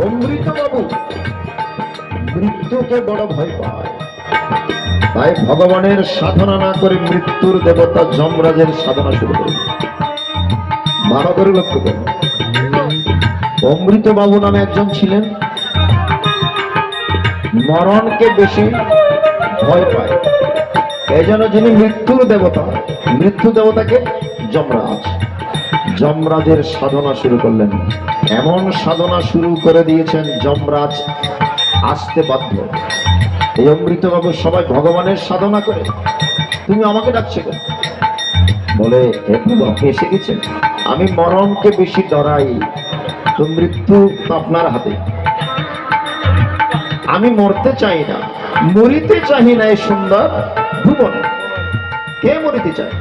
অমৃতবাবু মৃত্যুকে বড় ভয় পায়, তাই ভগবানের সাধনা না করে মৃত্যুর দেবতা যমরাজের সাধনা শুরু করে। ভালো করে লক্ষ্য করুন, অমৃতবাবু নামে একজন ছিলেন, মরণকে বেশি ভয় পায়। এই জন্য যিনি মৃত্যুর দেবতা, মৃত্যু দেবতাকে যমরাজ, যমরাজের সাধনা শুরু করলেন। এমন সাধনা শুরু করে দিয়েছেন যমরাজ আসতে বাধ্য। এই অমৃতবাবু সবাই ভগবানের সাধনা করে, তুমি আমাকে ডাকছো কেন? বলে এসে গেছে, আমি মরণকে বেশি ডরাই, তো মৃত্যু তো আপনার হাতে। আমি মরতে চাই না, মরিতে চাই না এই সুন্দর ভুবনে। কে মরিতে চায়?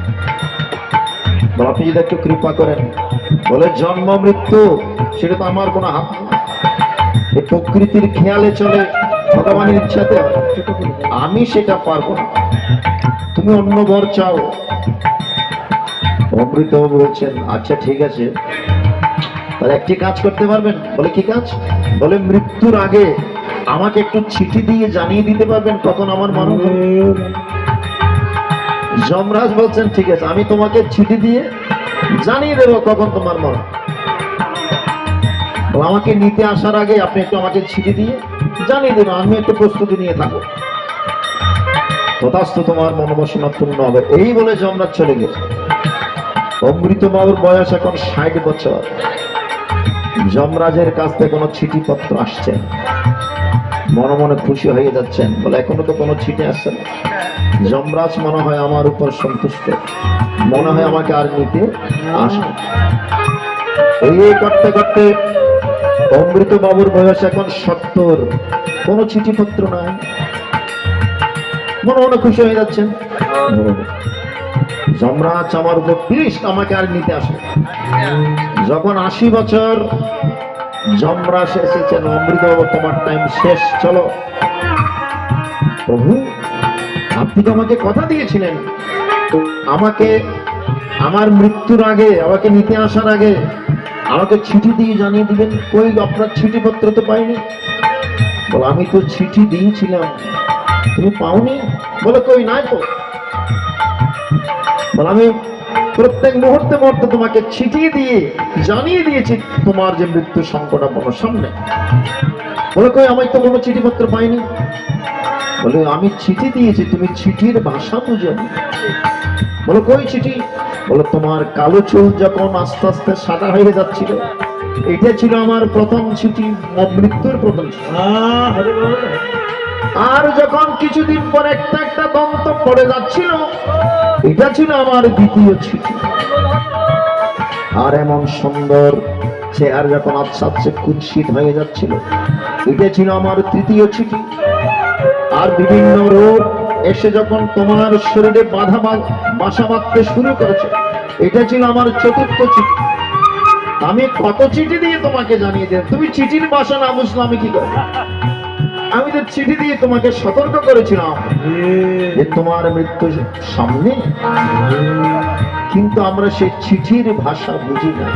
বলে আপনি যদি একটু কৃপা করেন। বলে জন্ম মৃত্যু সেটা তো আমার কোনো হাত নেই, এই প্রকৃতির খেয়ালে চলে, ভগবানের ইচ্ছাতে, আমি সেটা পারবো না, তুমি অন্য বর চাও। অমৃতবাবু বলছেন আচ্ছা ঠিক আছে, তাহলে একটি কাজ করতে পারবেন? বলে কি কাজ? বলে মৃত্যুর আগে আমাকে একটু চিঠি দিয়ে জানিয়ে দিতে পারবেন কখন আমার মরণ হবে? যমরাজ বলছেন ঠিক আছে, আমি তোমাকে চিঠি দিয়ে জানিয়ে দেবো কখন তোমার মরণ। আমাকে নিতে আসার আগে আপনি একটু আমাকে চিঠি দিয়ে জানিয়ে দেবেন, আমি একটু প্রস্তুতি নিয়ে থাকবো, তথাস্তু তোমার মনোবাসনা পূর্ণ হবে। এই বলে যমরাজ চলে গেছে। অমৃতবাবুর বয়স এখন 60 বছর। যমরাজের কাছ থেকে কোনো চিঠিপত্র আসছে, মনে মনে খুশি হয়ে যাচ্ছেন। বলে এখনো তো কোনো চিঠি আসছে না, যমরাজ মনে হয় আমার উপর সন্তুষ্ট, মনে হয় আমাকে আর নিতে আসে। এই করতে করতে অমৃতবাবুর বয়স এখন 70, কোনো চিঠিপত্র নাই, মনে মনে খুশি হয়ে যাচ্ছেন। যমরাজ আমার উপর প্লিজ আমাকে আর নিতে আসে। যখন 80 বছর যমরাজ এসেছেন, অমৃতবাবু তোমার টাইম শেষ, চলো। প্রভু আপনি তো আমাকে কথা দিয়েছিলেন, আমাকে আমার মৃত্যুর আগে, আমাকে নিতে আসার আগে আমাকে চিঠি দিয়ে জানিয়ে দিবেন, কই আপনার চিঠিপত্র তো পাইনি। বলে আমি তো চিঠি দিয়েছিলাম, তুমি পাওনি? বলে কই নাই তো। বলে আমি প্রত্যেক মুহূর্তে মুহূর্তে তোমাকে চিঠি দিয়ে জানিয়ে দিয়েছি তোমার যে মৃত্যু সংকট আপনার সামনে। বলে কই আমি তো কোনো চিঠিপত্র পাইনি। বলে আমি চিঠি দিয়েছি, তুমি চিঠির ভাষা বুঝো। বলে কই চিঠি? বলে তোমার কালো চুল যখন আস্তে আস্তে সাদা হয়ে যাচ্ছিল, এটা ছিল আমার প্রথম চিঠি, মৃত্যুর প্রথম চিঠি। আর যখন কিছুদিন পর একটা একটা দন্ত পড়ে যাচ্ছিল, এটা ছিল আমার দ্বিতীয় চিঠি। আর এমন সুন্দর চেহারা যখন আস্তে আস্তে কুৎসিত হয়ে যাচ্ছিল, এটা ছিল আমার তৃতীয় চিঠি। আর বিভিন্ন রোগ এসে যখন তোমার শরীরে বাসা বাঁধতে শুরু করেছে, এটা ছিল আমার চতুর্থ চিঠি। আমি কত চিঠি দিয়ে তোমাকে জানিয়ে দেব, তুমি চিঠির ভাষা না বুঝলে আমি কি করব? আমি তো চিঠি দিয়ে তোমাকে সতর্ক করেছিলাম যে তোমার মৃত্যু সামনে, কিন্তু আমরা সেই চিঠির ভাষা বুঝি না।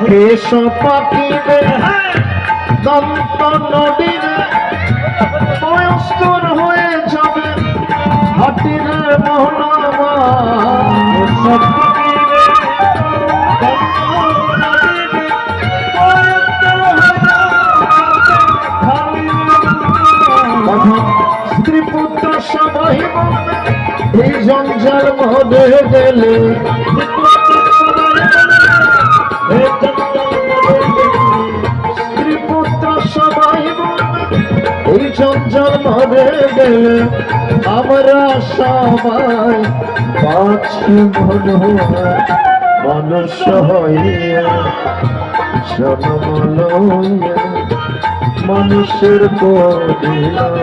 কেশ পাকিবে দন্ত নদীরে, বয়স্কর হয়ে যাবে হাটির মোহনামা। স্ত্রী পুত্র সবাই এই জঞ্জাল মধ্যে গেলে, স্ত্রী পুত্র সবাই এই জঞ্জাল মধ্যে গেলে, আমরা সবাই বাঁচি মানুষ হইয়া জন্ম লইয়া মানুষের করিলাম।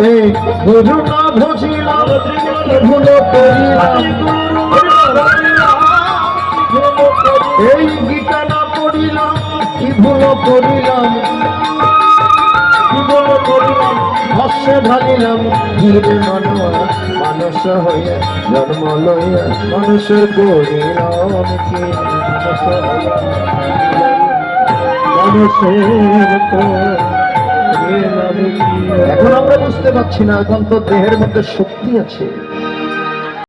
এই গুরু না বুঝিলাম, ভুল করিলাম, এই গীতা না পড়িলাম, কি ভুল করিলাম হস্যে ঢালিলাম ধীরে মানুষ হইয়া জন্ম লইয়া মানুষের করিলাম কি এখন আমরা বুঝতে পারছি না, এখন তো দেহের মধ্যে শক্তি আছে,